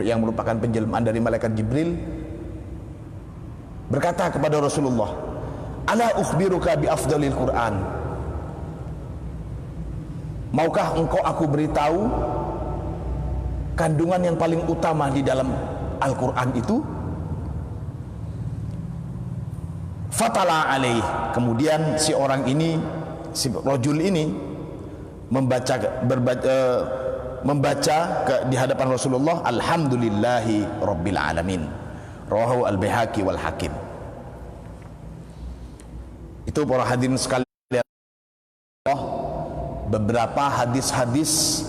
yang merupakan penjelmaan dari malaikat Jibril, berkata kepada Rasulullah, "Ala ukhbiruka bi afdalil Quran?" Maukah engkau aku beritahu kandungan yang paling utama di dalam Al-Quran itu? Fatala alaih. Kemudian si orang ini, si rajul ini membaca di hadapan Rasulullah, "Alhamdulillahi Rabbil Alamin." Rawahu Al-Baihaqi wal Hakim. Itu para hadirin sekalian, beberapa hadis-hadis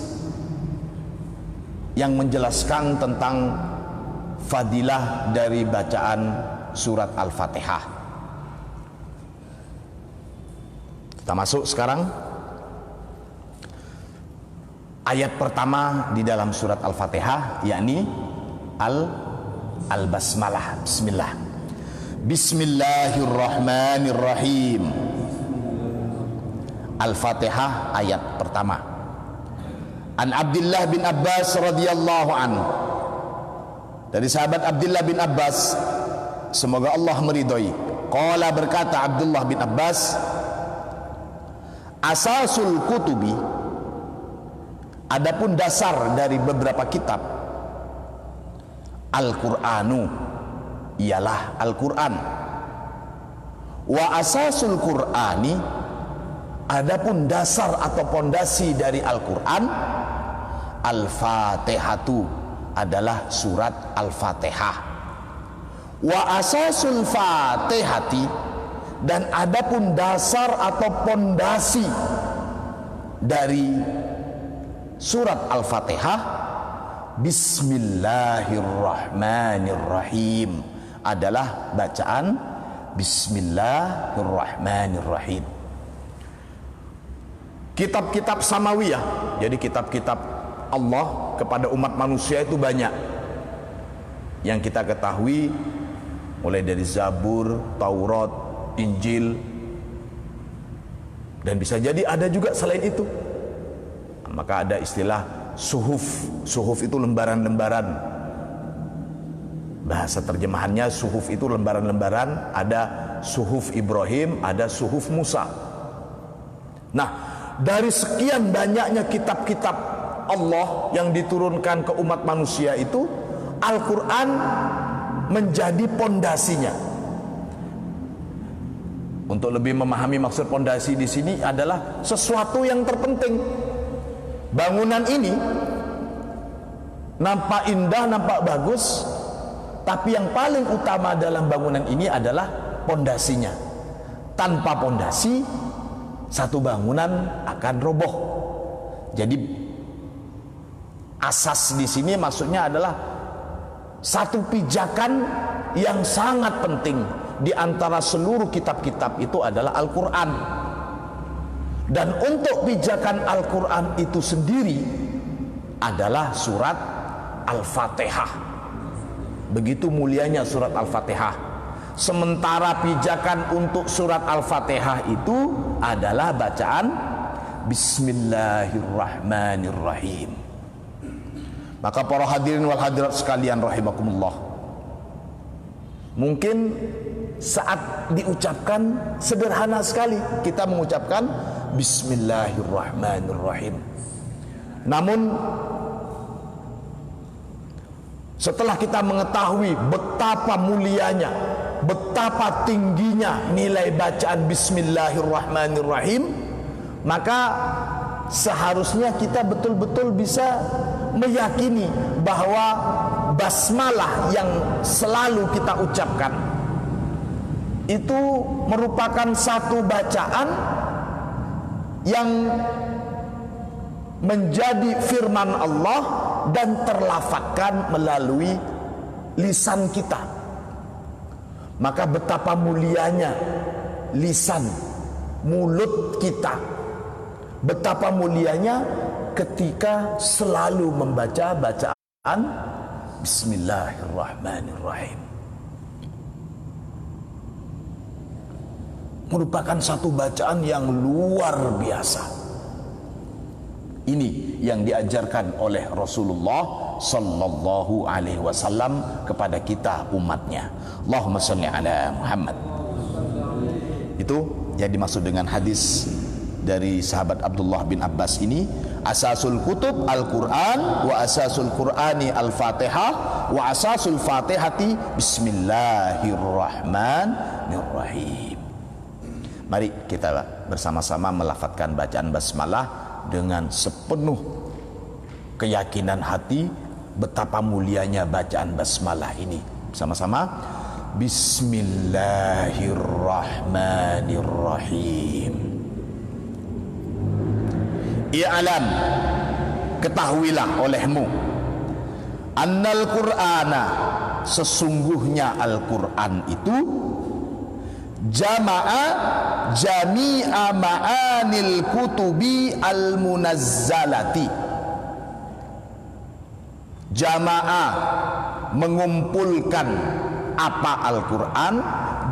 yang menjelaskan tentang fadilah dari bacaan surat Al-Fatihah. Kita masuk sekarang ayat pertama di dalam surat Al-Fatihah, yakni Al-Basmalah. Bismillah. Bismillahirrahmanirrahim. Al-Fatihah ayat pertama. An Abdullah bin Abbas radhiyallahu anhu. Dari sahabat Abdullah bin Abbas, semoga Allah meridhai. Qala, berkata Abdullah bin Abbas, asasul kutubi, adapun dasar dari beberapa kitab, Al-Qur'anu, ialah Al-Qur'an. Wa asasul Qur'ani, adapun dasar atau pondasi dari Al-Quran, Al-Fatihatu, adalah surat Al-Fatihah. Wa asasul Fatihati, dan adapun dasar atau pondasi dari surat Al-Fatihah, Bismillahirrahmanirrahim, adalah bacaan Bismillahirrahmanirrahim. Kitab-kitab samawiyah, jadi kitab-kitab Allah kepada umat manusia itu banyak. Yang kita ketahui mulai dari Zabur, Taurat, Injil, dan bisa jadi ada juga selain itu. Maka ada istilah suhuf. Suhuf itu lembaran-lembaran. Bahasa terjemahannya suhuf itu lembaran-lembaran. Ada suhuf Ibrahim, ada suhuf Musa. Nah, dari sekian banyaknya kitab-kitab Allah yang diturunkan ke umat manusia itu, Al-Quran menjadi pondasinya. Untuk lebih memahami maksud pondasi di sini adalah sesuatu yang terpenting. Bangunan ini nampak indah, nampak bagus, tapi yang paling utama dalam bangunan ini adalah pondasinya. Tanpa pondasi, satu bangunan akan roboh. Jadi asas di sini maksudnya adalah satu pijakan yang sangat penting di antara seluruh kitab-kitab itu adalah Al-Quran. Dan untuk pijakan Al-Quran itu sendiri adalah surat Al-Fatihah. Begitu mulianya surat Al-Fatihah. Sementara pijakan untuk surat Al-Fatihah itu adalah bacaan Bismillahirrahmanirrahim. Maka para hadirin wal hadirat sekalian rahimakumullah, mungkin saat diucapkan sederhana sekali, kita mengucapkan Bismillahirrahmanirrahim. Namun setelah kita mengetahui betapa mulianya, betapa tingginya nilai bacaan Bismillahirrahmanirrahim, maka seharusnya kita betul-betul bisa meyakini bahwa basmalah yang selalu kita ucapkan itu merupakan satu bacaan yang menjadi firman Allah dan terlafazkan melalui lisan kita. Maka betapa mulianya lisan, mulut kita, betapa mulianya ketika selalu membaca bacaan Bismillahirrahmanirrahim. Merupakan satu bacaan yang luar biasa, Ini yang diajarkan oleh Rasulullah sallallahu alaihi wasallam kepada kita umatnya. Allahumma shalli ala Muhammad. Itu yang dimaksud dengan hadis dari sahabat Abdullah bin Abbas ini. Asasul kutub Al-Quran, wa asasul Qur'ani Al-Fatihah, wa asasul Fatihati Bismillahirrahmanirrahim. Mari kita bersama-sama melafadzkan bacaan basmalah dengan sepenuh keyakinan hati betapa mulianya bacaan basmalah ini. Sama-sama. Bismillahirrahmanirrahim. I'lam, ketahuilah olehmu, annal Qur'ana, sesungguhnya Al-Quran itu jama'a jami'a ma'anil kutubi al-munazzalati. Jama'a, mengumpulkan apa Al-Quran,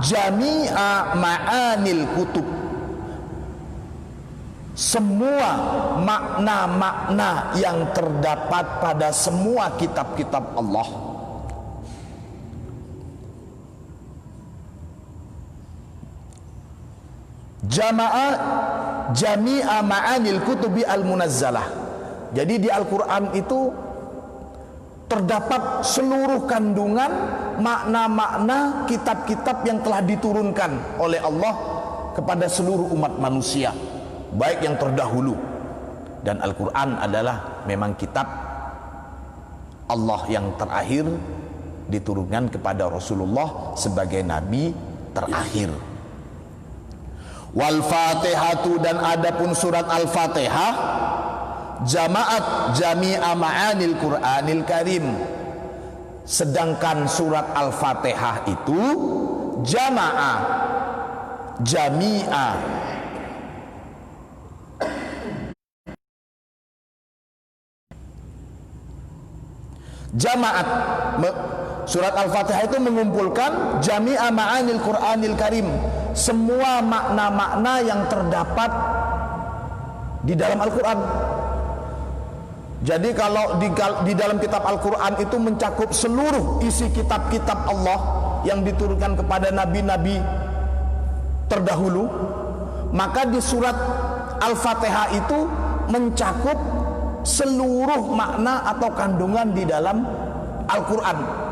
jami'a ma'anil kutub, semua makna-makna yang terdapat pada semua kitab-kitab Allah. Jama'a jami'a ma'anil kutubi al-munazzalah. Jadi di Al-Quran itu terdapat seluruh kandungan makna-makna kitab-kitab yang telah diturunkan oleh Allah kepada seluruh umat manusia, baik yang terdahulu. Dan Al-Quran adalah memang kitab Allah yang terakhir, diturunkan kepada Rasulullah sebagai nabi terakhir. Wal Fatihatu, dan adapun surat Al-Fatihah, jama'at jami'a ma'anil Qur'anil Karim. Sedangkan surat Al-Fatihah itu jama'a jami'a jamaat, surat Al-Fatihah itu mengumpulkan jami'a ma'anil Qur'anil Karim, semua makna-makna yang terdapat di dalam Al-Quran. Jadi kalau di dalam kitab Al-Quran itu mencakup seluruh isi kitab-kitab Allah yang diturunkan kepada nabi-nabi terdahulu, maka di surat Al-Fatihah itu mencakup seluruh makna atau kandungan di dalam Al-Quran.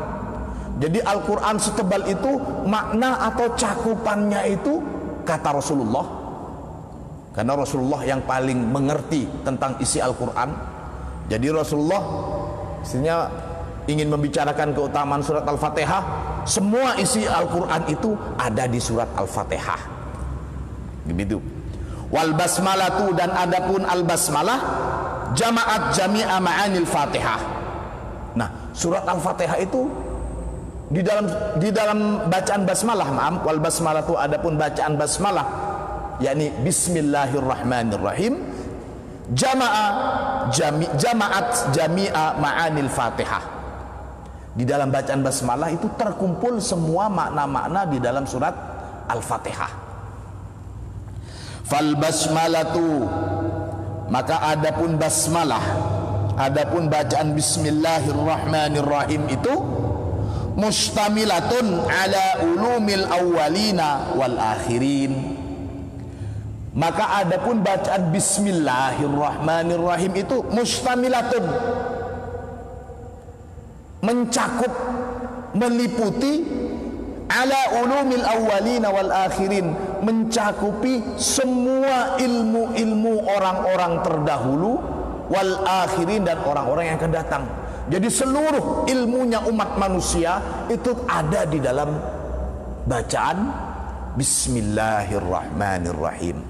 Jadi Al-Quran setebal itu, makna atau cakupannya itu kata Rasulullah, karena Rasulullah yang paling mengerti tentang isi Al-Quran. Jadi Rasulullah istilahnya ingin membicarakan keutamaan surat Al-Fatihah, semua isi Al-Quran itu ada di surat Al-Fatihah. Begitu. Wal basmalatu, dan adapun al-basmalah jama'at jami'a ma'anil Fatihah. Nah, surat Al-Fatihah itu di dalam bacaan basmalah, wal basmalatu, adapun bacaan basmalah, yakni bismillahirrahmanirrahim, jama'at jami'a ma'anil Fatihah. Di dalam bacaan basmalah itu terkumpul semua makna-makna di dalam surat Al-Fatihah. Fal basmalatu, maka adapun basmalah, adapun bacaan bismillahirrahmanirrahim itu mustamilatun ala ulumil awwalina wal akhirin. Maka adapun bacaan bismillahirrahmanirrahim itu mustamilatun, mencakup, meliputi ala ulumil awwalina wal akhirin, mencakupi semua ilmu-ilmu orang-orang terdahulu, wal akhirin, dan orang-orang yang akan datang. Jadi seluruh ilmunya umat manusia itu ada di dalam bacaan bismillahirrahmanirrahim.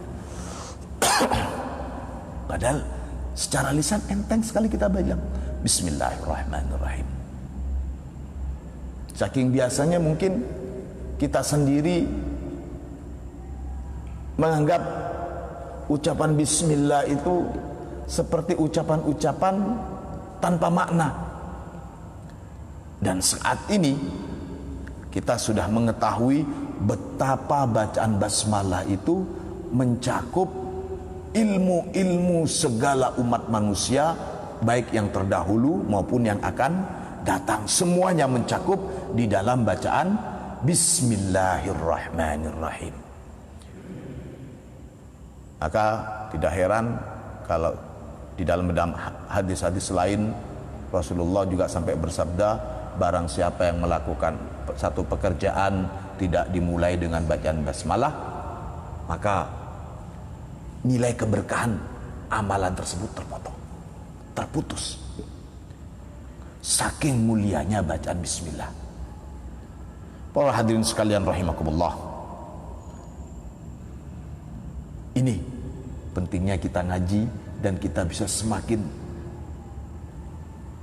Padahal secara lisan enteng sekali kita bilang bismillahirrahmanirrahim. Saking biasanya mungkin kita sendiri menganggap ucapan bismillah itu seperti ucapan-ucapan tanpa makna. Dan saat ini kita sudah mengetahui betapa bacaan basmalah itu mencakup ilmu-ilmu segala umat manusia, baik yang terdahulu maupun yang akan datang, semuanya mencakup di dalam bacaan Bismillahirrahmanirrahim. Maka tidak heran kalau di dalam hadis-hadis lain Rasulullah juga sampai bersabda, barang siapa yang melakukan satu pekerjaan tidak dimulai dengan bacaan basmalah, maka nilai keberkahan amalan tersebut terputus. Saking mulianya bacaan bismillah. Para hadirin sekalian rahimakumullah, ini pentingnya kita ngaji dan kita bisa semakin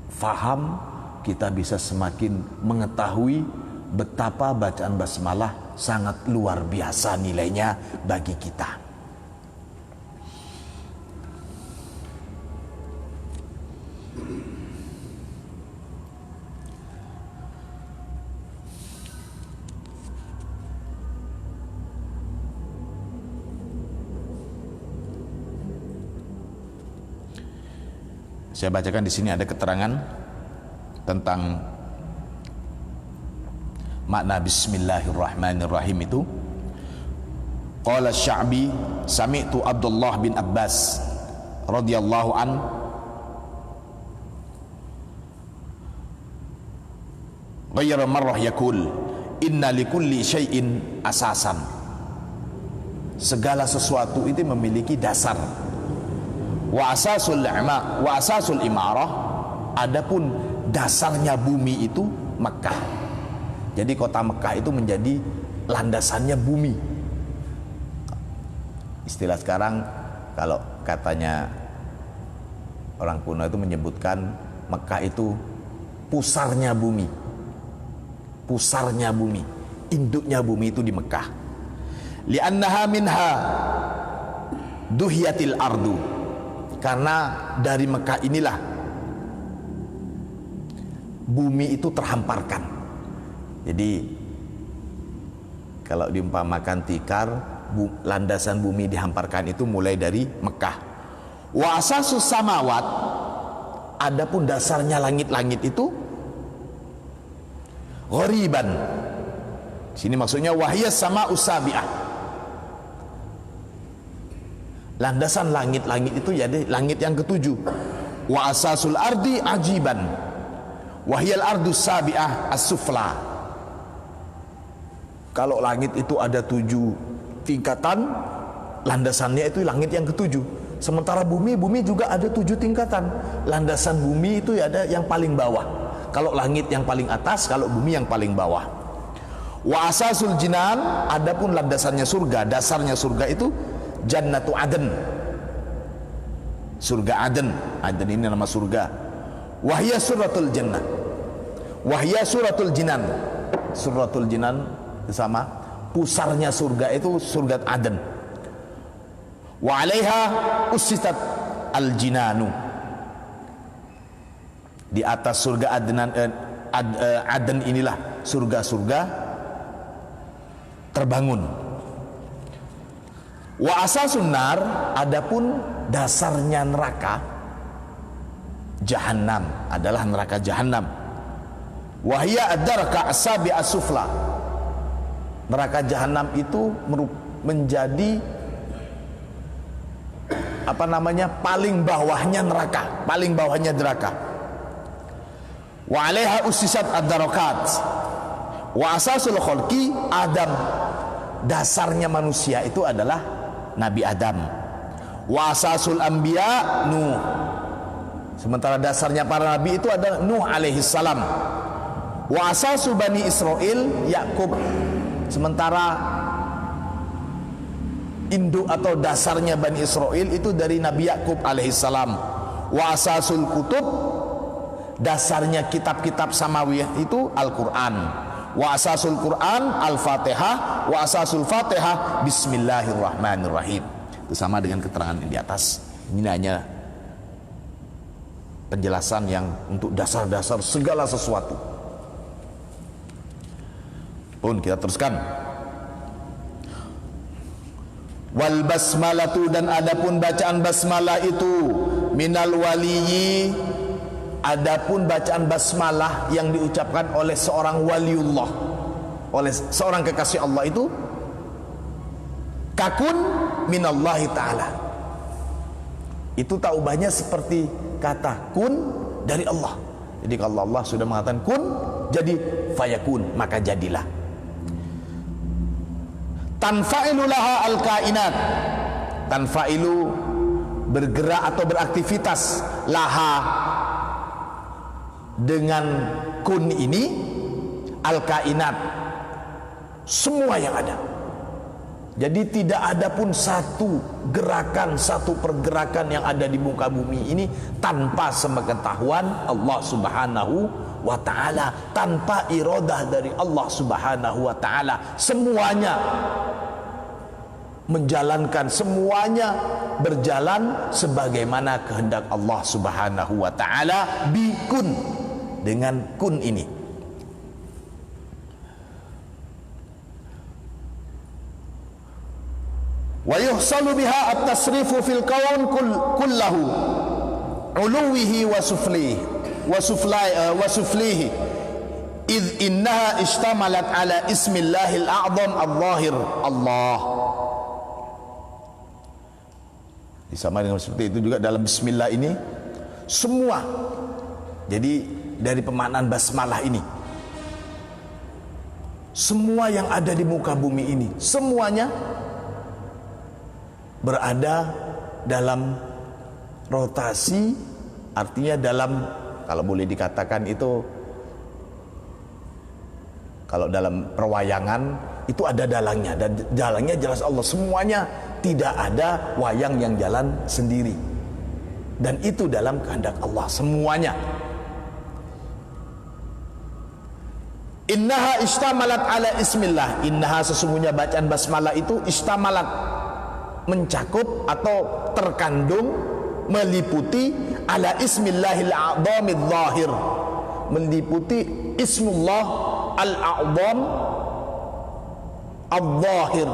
faham, kita bisa semakin mengetahui betapa bacaan basmalah sangat luar biasa nilainya bagi kita. Saya bacakan di sini ada keterangan tentang makna Bismillahirrahmanirrahim itu. Qala Sya'bi sami'tu Abdullah bin Abbas radhiyallahu an ghayra marrah yaqul inna likulli syai'in asasan. Segala sesuatu itu memiliki dasar. Wa asasul imarah, adapun dasarnya bumi itu Mekah. Jadi kota Mekah itu menjadi landasannya bumi. Istilah sekarang kalau katanya orang kuno itu menyebutkan Mekah itu pusarnya bumi. Pusarnya bumi, induknya bumi itu di Mekah. Li'annaha minha duhiyatil ardu. Karena dari Mekah inilah bumi itu terhamparkan. Jadi kalau diumpamakan tikar, landasan bumi dihamparkan itu mulai dari Mekah. Wa asasus samawat, adapun dasarnya langit-langit itu ghoriban. Sini maksudnya wahiyas sama usabiah. Landasan langit-langit itu jadi langit yang ketujuh. Wa asasul ardi ajiban. Wahiyal ardu sabi'ah as-sufla. Kalau langit itu ada 7 tingkatan, landasannya itu langit yang ketujuh. Sementara bumi juga ada 7 tingkatan. Landasan bumi itu ada yang paling bawah. Kalau langit yang paling atas, kalau bumi yang paling bawah. Wa asasul jinan, adapun landasannya surga, dasarnya surga itu Jannatu Aden, surga Aden. Aden ini nama surga. Wahya suratul jannah, wahya suratul jinan. Suratul jinan sama pusarnya surga itu surga Aden. Wa alaiha usitat al jinanu. Di atas surga Aden inilah surga-surga terbangun. Wa asasun nar, adapun dasarnya neraka Jahannam, adalah neraka Jahannam. Wahya ad-darka asabi as-sufla. Neraka Jahannam itu menjadi paling bawahnya neraka, paling bawahnya neraka. Wa 'alaiha usisat ad-darakat. Wa asasul khalqi Adam. Dasarnya manusia itu adalah Nabi Adam. Wa asasul anbiya Nuh. Sementara dasarnya para nabi itu adalah Nuh alaihi salam. Wa asasu bani Israel Yakub. Sementara induk atau dasarnya Bani Israel itu dari Nabi Yakub alaihi salam. Wa asasul kutub, dasarnya kitab-kitab samawiyah itu Al-Quran. Wa asasul Quran Al-Fatihah. Wa asasul Fatihah Bismillahirrahmanirrahim. Itu sama dengan keterangan yang di atas. Ini hanya penjelasan yang untuk dasar-dasar segala sesuatu. Pun kita teruskan. Wal basmalatu, dan adapun bacaan basmalah itu minal waliyyi, adapun bacaan basmalah yang diucapkan oleh seorang waliullah, oleh seorang kekasih Allah itu kakun minallahi ta'ala. Itu taubahnya seperti kata kun dari Allah. Jadi kalau Allah sudah mengatakan kun, jadi fayakun, maka jadilah. Tanfa'ilu laha al-kainat, tanfa'ilu bergerak atau beraktivitas laha dengan kun ini al-kainat, semua yang ada. Jadi tidak ada pun satu gerakan, satu pergerakan yang ada di muka bumi ini tanpa sepengetahuan Allah Subhanahu wa ta'ala, tanpa iradah dari Allah Subhanahu wa ta'ala. Semuanya menjalankan, semuanya berjalan sebagaimana kehendak Allah Subhanahu wa ta'ala, bikun, dengan kun ini. Wa yuhsalu biha at-tasrifu fil kawn kullahu uluwihi wa suflihi idh innaha ishtamalat ala ismillahil a'zam al-zahir Allah. Sama dengan seperti itu juga dalam bismillah ini semua. Jadi dari pemaknaan basmalah ini, semua yang ada di muka bumi ini semuanya berada dalam rotasi, artinya dalam, kalau boleh dikatakan itu, kalau dalam perwayangan itu ada dalangnya, dan dalangnya jelas Allah. Semuanya, tidak ada wayang yang jalan sendiri, dan itu dalam kehendak Allah semuanya. Innaha istamalat ala ismillah, innaha, sesungguhnya bacaan basmalah itu istamalat, mencakup atau terkandung, meliputi ala ismillahil a'zamil zahir, meliputi ismullah al-a'zam al-zahir,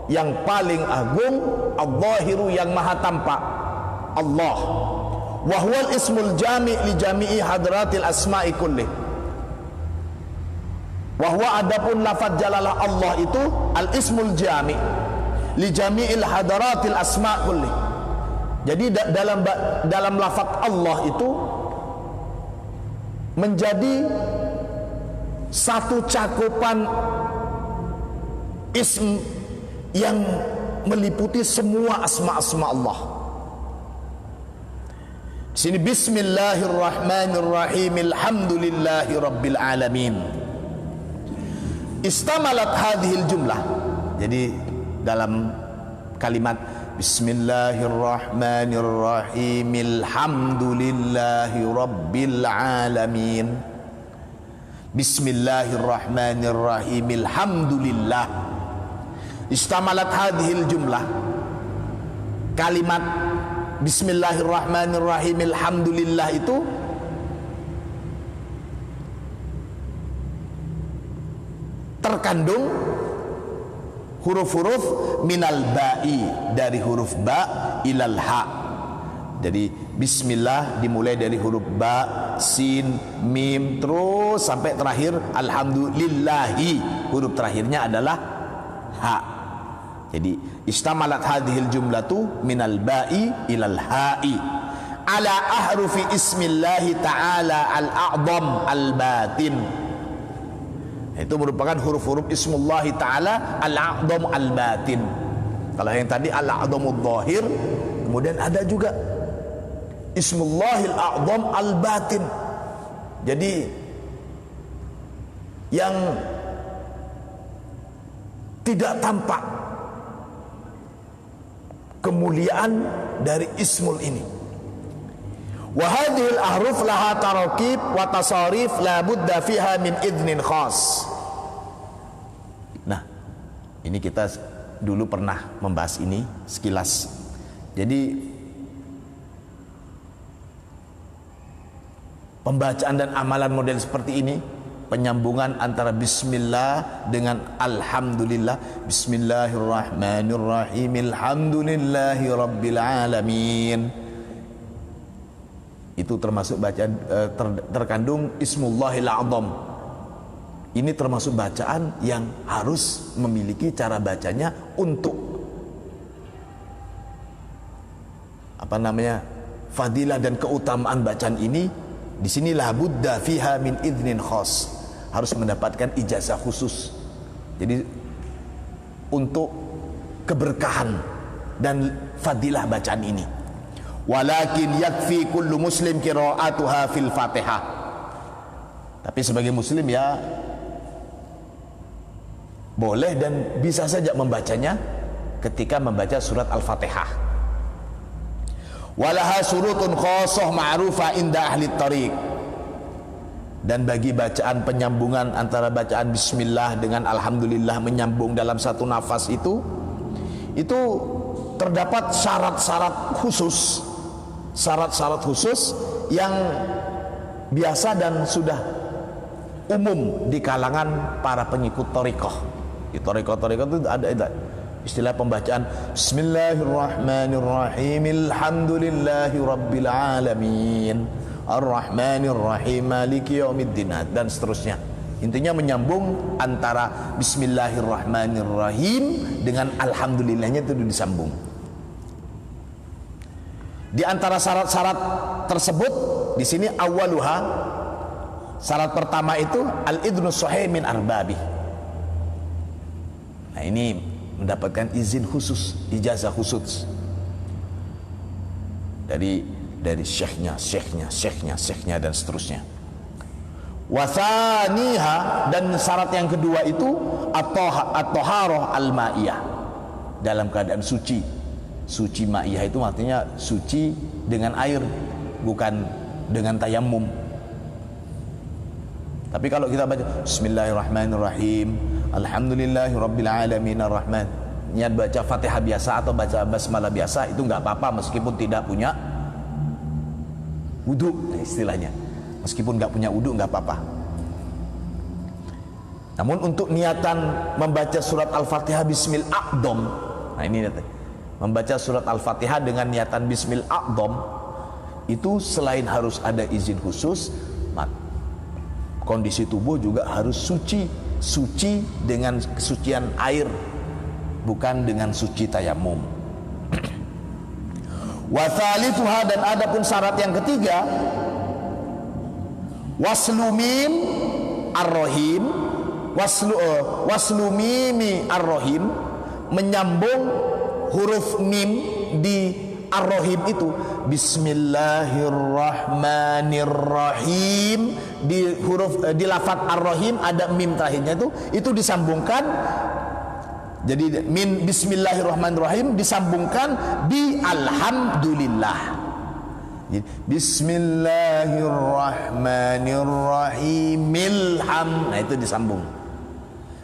yang paling agung, al-zahiru, yang maha tampak, Allah. Wa huwal ismul jami' li jami'i hadratil asma'i kullih. Wa huwa, adapun lafaz jalalah Allah itu al-ismul jami' li jami'il hadaratil asma' kulli. Jadi dalam lafaz Allah itu menjadi satu cakupan ism yang meliputi semua asma-asma Allah. Di sini bismillahirrahmanirrahim, alhamdulillahi rabbil alamin. Istamalat hadhil jumlah. Jadi dalam kalimat bismillahirrahmanirrahim alhamdulillahi rabbil alamin, bismillahirrahmanirrahim alhamdulillah, istamalat hadhil jumlah, kalimat bismillahirrahmanirrahim alhamdulillah itu terkandung huruf-huruf minal ba'i, dari huruf ba ilal ha. Jadi bismillah dimulai dari huruf ba, sin, mim, terus sampai terakhir alhamdulillahi, huruf terakhirnya adalah ha. Jadi istamalat hadhil jumlatu minal ba'i ilal ha'i ala ahrufi ismillahi ta'ala al-a'zam al-batin. Itu merupakan huruf-huruf ismullahi ta'ala al-a'zam al-batin. Kalau yang tadi al-a'zamul zahir, kemudian ada juga ismullahil a'zam al-batin. Jadi yang tidak tampak kemuliaan dari ismul ini. Wa hadhil ahruf laha tarakib wa tasarif la budda fiha min idnin khas. Nah, ini kita dulu pernah membahas ini sekilas. Jadi pembacaan dan amalan model seperti ini penyambungan antara bismillah dengan alhamdulillah. Bismillahirrahmanirrahim, alhamdulillahi rabbil alamin. Itu termasuk bacaan terkandung Ismullahil A'zam. Ini termasuk bacaan yang harus memiliki cara bacanya untuk fadilah dan keutamaan bacaan ini. Disinilah budda fiha min idnin khas, harus mendapatkan ijazah khusus. Jadi untuk keberkahan dan fadilah bacaan ini. Walakin yakfi kullu muslim qira'atuha fil Fatihah. Tapi sebagai muslim ya boleh dan bisa saja membacanya ketika membaca surat Al-Fatihah. Walaha surutun khosoh ma'rufah inda ahli tariq. Dan bagi bacaan penyambungan antara bacaan bismillah dengan alhamdulillah menyambung dalam satu nafas itu terdapat syarat-syarat khusus. Syarat-syarat khusus yang biasa dan sudah umum di kalangan para pengikut thariqah. Di thariqah-thariqah itu ada istilah pembacaan Bismillahirrahmanirrahim, alhamdulillahi rabbil alamin, arrahmanirrahim, maliki yaumiddin, dan seterusnya. Intinya menyambung antara Bismillahirrahmanirrahim dengan alhamdulillahnya itu disambung. Di antara syarat-syarat tersebut di sini awaluha, syarat pertama itu al-idnus sahih min arbabi. Nah, ini mendapatkan izin khusus, ijazah khusus dari syekhnya dan seterusnya. Wasaniha, dan syarat yang kedua itu at-taharah al-ma'iyah, dalam keadaan suci. Suci ma'iyah itu artinya suci dengan air, bukan dengan tayammum. Tapi kalau kita baca Bismillahirrahmanirrahim, alhamdulillahi rabbil alamin, arrahman, niat baca Fatihah biasa atau baca basmalah biasa, itu nggak apa-apa meskipun tidak punya wudu, istilahnya. Meskipun nggak punya wudu nggak apa-apa. Namun untuk niatan membaca surat Al-Fatihah bismil a'dham, nah ini membaca surat Al-Fatihah dengan niatan bismil a'dham itu selain harus ada izin khusus, kondisi tubuh juga harus suci dengan kesucian air, bukan dengan suci tayamum. Wa thalithuha, dan adapun syarat yang ketiga, waslu mim ar-rahim, waslu mimi ar-rahim, menyambung huruf mim di ar-rahim itu Bismillahirrahmanirrahim, di huruf di lafaz ar-rahim ada mim terakhirnya itu disambungkan. Jadi min Bismillahirrahmanirrahim disambungkan bi alhamdulillah. Jadi, Bismillahirrahmanirrahim, nah itu disambung.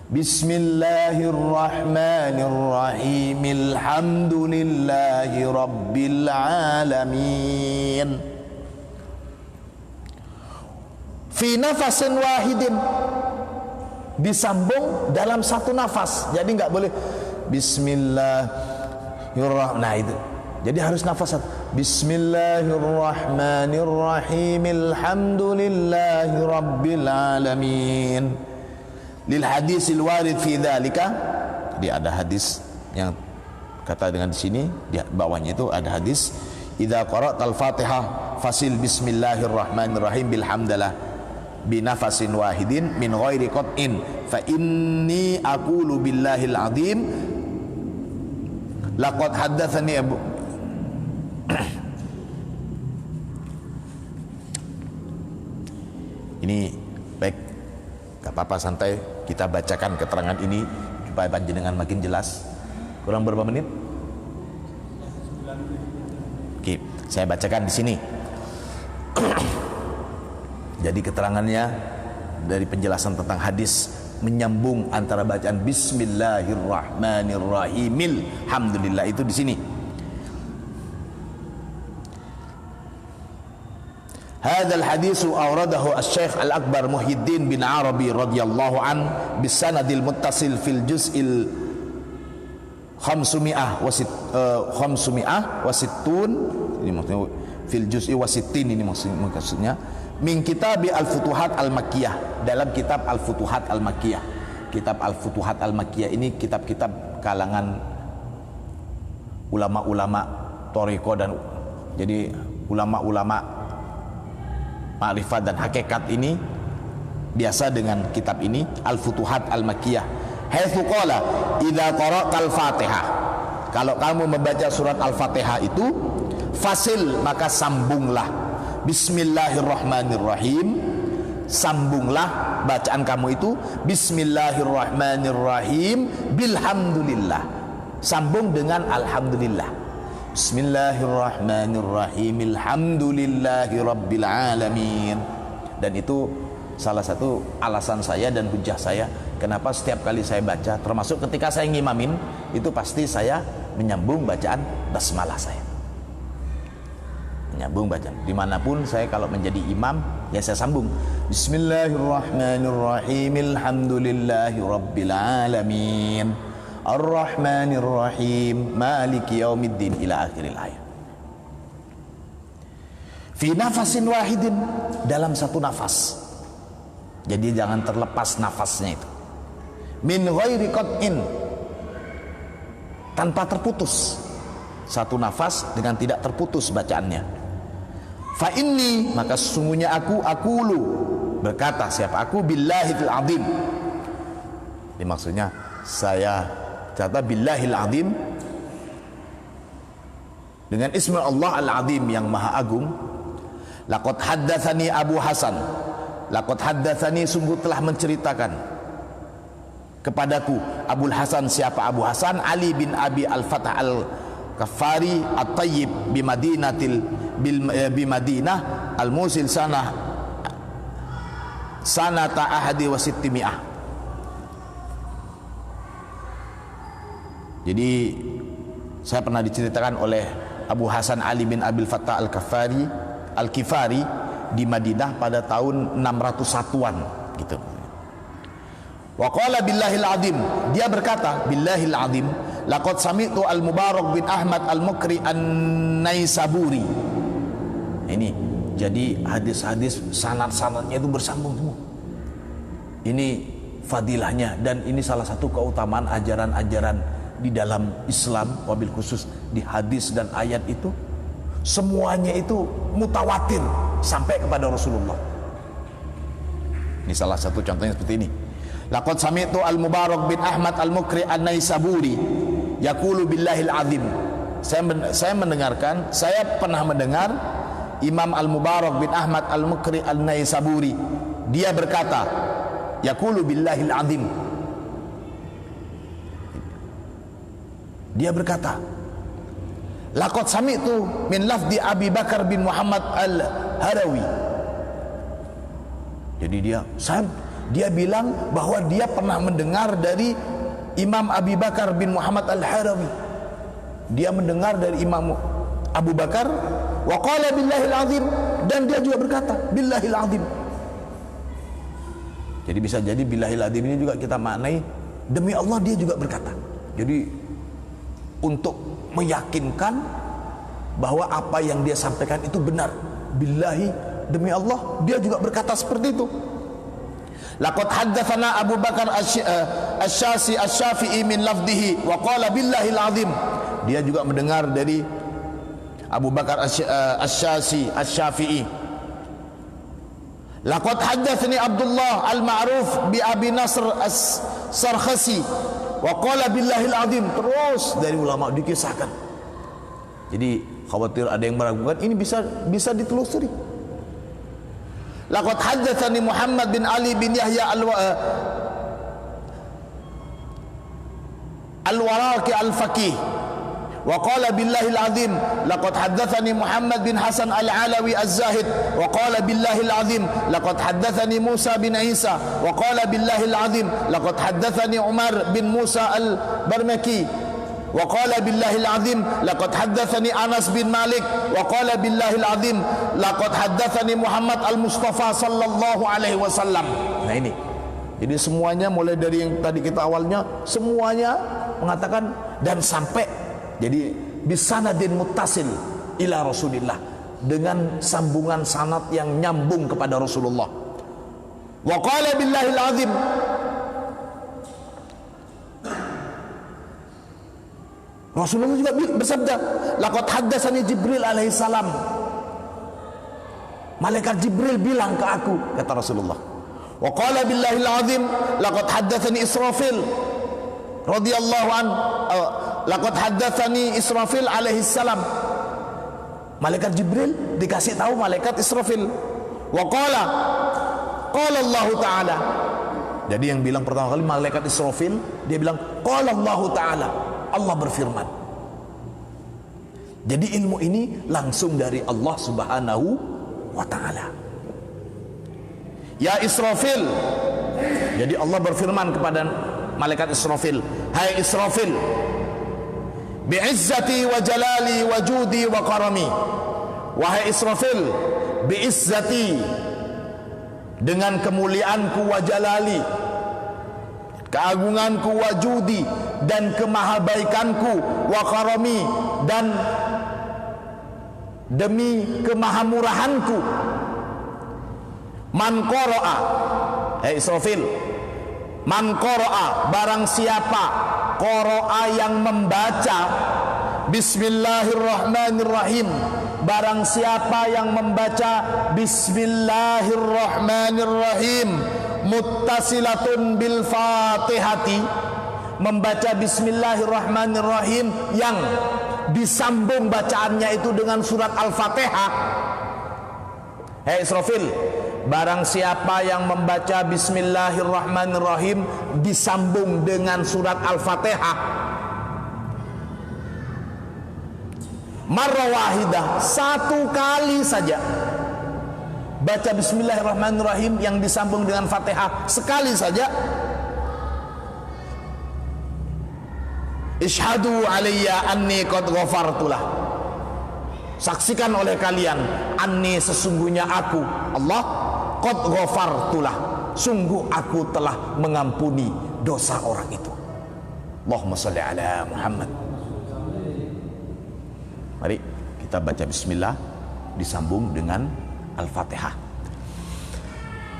Bismillahirrahmanirrahim, alhamdulillahi rabbil alamin. Fi nafasin wahidin, disambung dalam satu nafas. Jadi nggak boleh Bismillahirrahmanirrahim. Nah itu. Jadi harus nafas satu. Bismillahirrahmanirrahim, alhamdulillahi rabbil alamin. Lil hadisil warid fi dzalika. Jadi ada hadis yang kata dengan di sini, di bawahnya itu ada hadis, idza qara'tal Fatihah fasil bismillahirrahmanirrahim bilhamdalah binafasin wahidin min ghairi qat'in fa inni aqulu billahil azim laqad haddatsani Abu ini baik, gak apa-apa, santai, kita bacakan keterangan ini supaya panjenengan makin jelas. Kurang berapa menit? Oke, saya bacakan di sini. Jadi keterangannya dari penjelasan tentang hadis menyambung antara bacaan Bismillahirrahmanirrahim, alhamdulillah itu di sini. Hadzal haditsu awradahu asy-Syaikh Al-Akbar Muhyiddin bin Arabi radhiyallahu an bisanadil muttasil fil juz'il 500 wasittun, ini maksudnya fil juz'i wasittin, ini maksudnya min kitab al-Futuhat al-Makkiyah, dalam kitab al-Futuhat al-Makkiyah. Kitab al-Futuhat al-Makkiyah ini kitab-kitab kalangan ulama-ulama thariqah, dan jadi ulama-ulama ma'rifat dan hakikat ini biasa dengan kitab ini, al-Futuhat al-Makkiyah. Haitsu qala idza qara'tal Fatihah, kalau kamu membaca surat Al-Fatihah itu, fasil, maka sambunglah bismillahirrahmanirrahim, sambunglah bacaan kamu itu bismillahirrahmanirrahim bilhamdulillah, sambung dengan alhamdulillah. Bismillahirrahmanirrahim alhamdulillahi rabbil alamin. Dan itu salah satu alasan saya dan hujah saya kenapa setiap kali saya baca, termasuk ketika saya ngimamin, itu pasti saya menyambung bacaan basmalah saya, menyambung bacaan dimanapun saya kalau menjadi imam, ya saya sambung bismillahirrahmanirrahim alhamdulillahi rabbil alamin Ar-Rahmanir-Rahim Maliki Yaumiddin ila akhiril ayat. Fi nafasin wahidin, dalam satu nafas. Jadi jangan terlepas nafasnya itu. Min ghairi qat'in, tanpa terputus. Satu nafas dengan tidak terputus bacaannya. Fa inni, maka sesungguhnya aqulu, berkata siapa aku, billahil azim. Ini maksudnya saya kata billahil azim, dengan ismi Allah al-azim yang maha agung. Laqad haddatsani Abu Hasan, laqad haddatsani, sungguh telah menceritakan kepadaku Abu Hasan. Siapa Abu Hasan? Ali bin Abi al-Fath al-Kaffari at-Tayyib bi Madinah al-Musil sanata ahadi wa sittimi'ah. Jadi saya pernah diceritakan oleh Abu Hasan Ali bin Abil Fattah Al-Kifari di Madinah pada tahun 601-an gitu. Wa qala billahil azim, dia berkata billahil azim, laqad sami'tu al-Mubarak bin Ahmad al-Mukri an-Naisaburi. Ini jadi hadis-hadis sanad-sanadnya itu bersambung semua. Ini fadilahnya, dan ini salah satu keutamaan ajaran-ajaran di dalam Islam, wabil khusus di hadis dan ayat itu, semuanya itu mutawatir sampai kepada Rasulullah. Ini salah satu contohnya seperti ini. Laqad sami'tu al-Mubarak bin Ahmad al-Mukri an-Naisaburi yaqulu billahil azim. Saya pernah mendengar Imam al-Mubarak bin Ahmad al-Mukri an-Naisaburi, dia berkata yaqulu billahil azim. Dia berkata, laqad sami'tu min lafdi Abi Bakar bin Muhammad al-Harawi. Jadi dia bilang bahwa dia pernah mendengar dari Imam Abi Bakar bin Muhammad al-Harawi. Dia mendengar dari Imam Abu Bakar, wa qala billahil azim, dan dia juga berkata billahil azim. Jadi bisa jadi billahil azim ini juga kita maknai demi Allah, dia juga berkata. Jadi untuk meyakinkan bahwa apa yang dia sampaikan itu benar, billahi, demi Allah, dia juga berkata seperti itu. Laqad haddatsana Abu Bakar asy-Syafi'i min lafdhihi wa qala billahil azim. Dia juga mendengar dari Abu Bakar asy-Syafi'i. Laqad haddatsani Abdullah al-Ma'ruf bi Abi Nasr as-Sarkhasi wa qala billahil azim. Terus dari ulama dikisahkan. Jadi khawatir ada yang meragukan, ini bisa ditelusuri. Laqad haddatsani Muhammad bin Ali bin Yahya al-Waraqi al-Faqih wa qala billahil azim. Laqad haddatsani Muhammad bin Hasan al-Alawi az-Zahid wa qala billahil azim. Laqad haddatsani Musa bin Isa wa qala billahil azim. Laqad haddatsani Umar bin Musa al-Barmaki wa qala billahil azim laqad haddatsani Anas bin Malik wa qala billahil azim laqad haddatsani Muhammad al-Mustafa sallallahu alaihi wasallam. Nah ini. Jadi semuanya mulai dari yang tadi kita awalnya semuanya mengatakan dan sampai jadi bisanadin muttasil ila Rasulillah dengan sambungan sanad yang nyambung kepada Rasulullah. Wa qala billahil azim, Rasulullah juga bersabda, laqad haddatsani Jibril alaihi salam. Malaikat Jibril bilang ke aku, kata Rasulullah. Wa qala billahil azim, laqad haddatsani Israfil radhiyallahu an, laqad haddatsani Israfil alaihi salam. Malaikat Jibril dikasih tahu malaikat Israfil. Wa qala Allah taala. Jadi yang bilang pertama kali malaikat Israfil, dia bilang qala Allah taala. Allah berfirman. Jadi ilmu ini langsung dari Allah Subhanahu wa taala. Ya Israfil. Jadi Allah berfirman kepada malaikat Israfil, hai Israfil, bi'izzati wa jalali wa judi wa karami. Wahai Israfil, bi'izzati, dengan kemuliaanku wa jalali, keagunganku, wajudi, dan kemahabaikanku, wa karami, dan demi kemahamurahanku. Man qara'a, hai Israfil, man qara'a, barang siapa qara'a yang membaca bismillahirrahmanirrahim, barang siapa yang membaca bismillahirrahmanirrahim muttasilatun bil fatihati, membaca bismillahirrahmanirrahim yang disambung bacaannya itu dengan surat Al-Fatihah. Hei Israfil, barang siapa yang membaca bismillahirrahmanirrahim disambung dengan surat Al-Fatihah marrah wahidah, satu kali saja baca bismillahirrahmanirrahim yang disambung dengan Fatihah sekali saja, ishhadu alayya anni qad ghafartulah, saksikan oleh kalian, anni sesungguhnya aku Allah, qad ghafartulah, sungguh aku telah mengampuni dosa orang itu. Allahumma shalli ala Muhammad. Mari kita baca bismillah disambung dengan Al-Fatihah.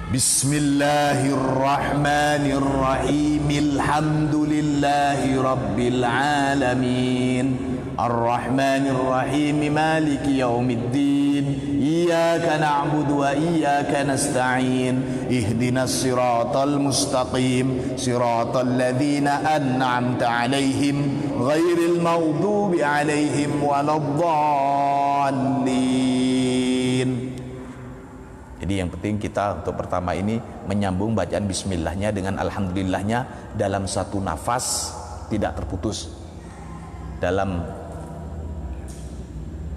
Bismillahirrahmanirrahim. Alhamdulillahi rabbil alamin. Ar-Rahmanir-Rahim. Maliki yaumiddin. Iyyaka na'budu wa iyyaka nasta'in. Ihdinas siratal mustaqim. Siratal ladzina an'amta 'alaihim ghairil maghdubi 'alaihim waladdallin. Jadi yang penting kita untuk pertama ini menyambung bacaan bismillahnya dengan alhamdulillahnya dalam satu nafas, tidak terputus. Dalam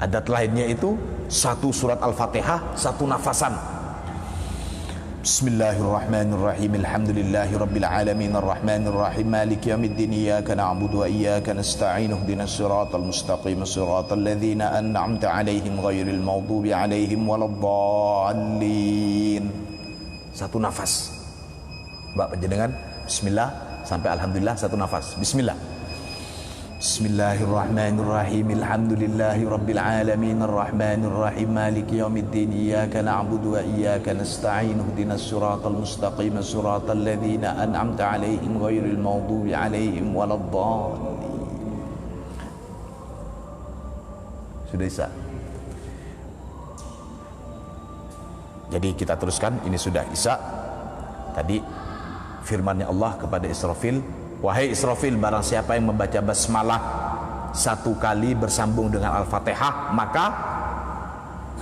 adat lainnya itu satu surat Al-Fatihah, satu nafasan. Bismillahirrahmanirrahim. Alhamdulillahi rabbil alamin. Arrahmanirrahim. Maliki yaumiddin. Iyyaka na'budu wa iyyaka nasta'in. Ihdinas siratal mustaqim. Siratal ladzina an'amta 'alaihim ghairil maghdubi 'alaihim waladdallin. Satu nafas. Mbak penjenengan bismillah sampai alhamdulillah satu nafas. Bismillah. Bismillahirrahmanirrahim. Alhamdulillahi rabbil alamin. Arrahmanirrahim. Maliki yaumiddin. Iyyaka na'budu wa iyyaka nasta'in. Ihdinas siratal mustaqim. Siratal ladzina an'amta 'alaihim ghairil maghdubi 'alaihim waladdallin. Sudah bisa. Jadi kita teruskan, ini sudah Isya. Tadi firman-Nya Allah kepada Israfil, wahai Israfil, barang siapa yang membaca basmalah satu kali bersambung dengan Al-Fatihah, maka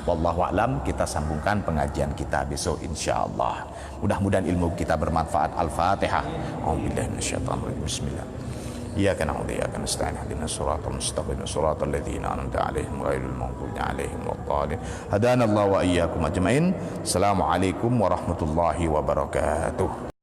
wallahu a'lam kita sambungkan pengajian kita besok insyaallah. Mudah-mudahan ilmu kita bermanfaat. Al-Fatihah. A'udzubillahi minasyaitonir rajim. Bismillah. Iyyaka na'budu wa iyyaka nasta'in. Ihdinas siratal mustaqim. Siratal ladzina an'amta 'alaihim ghairil maghdubi 'alaihim waladdallin. Hadanallahu wa iyyakum ajmain. Assalamualaikum warahmatullahi wabarakatuh.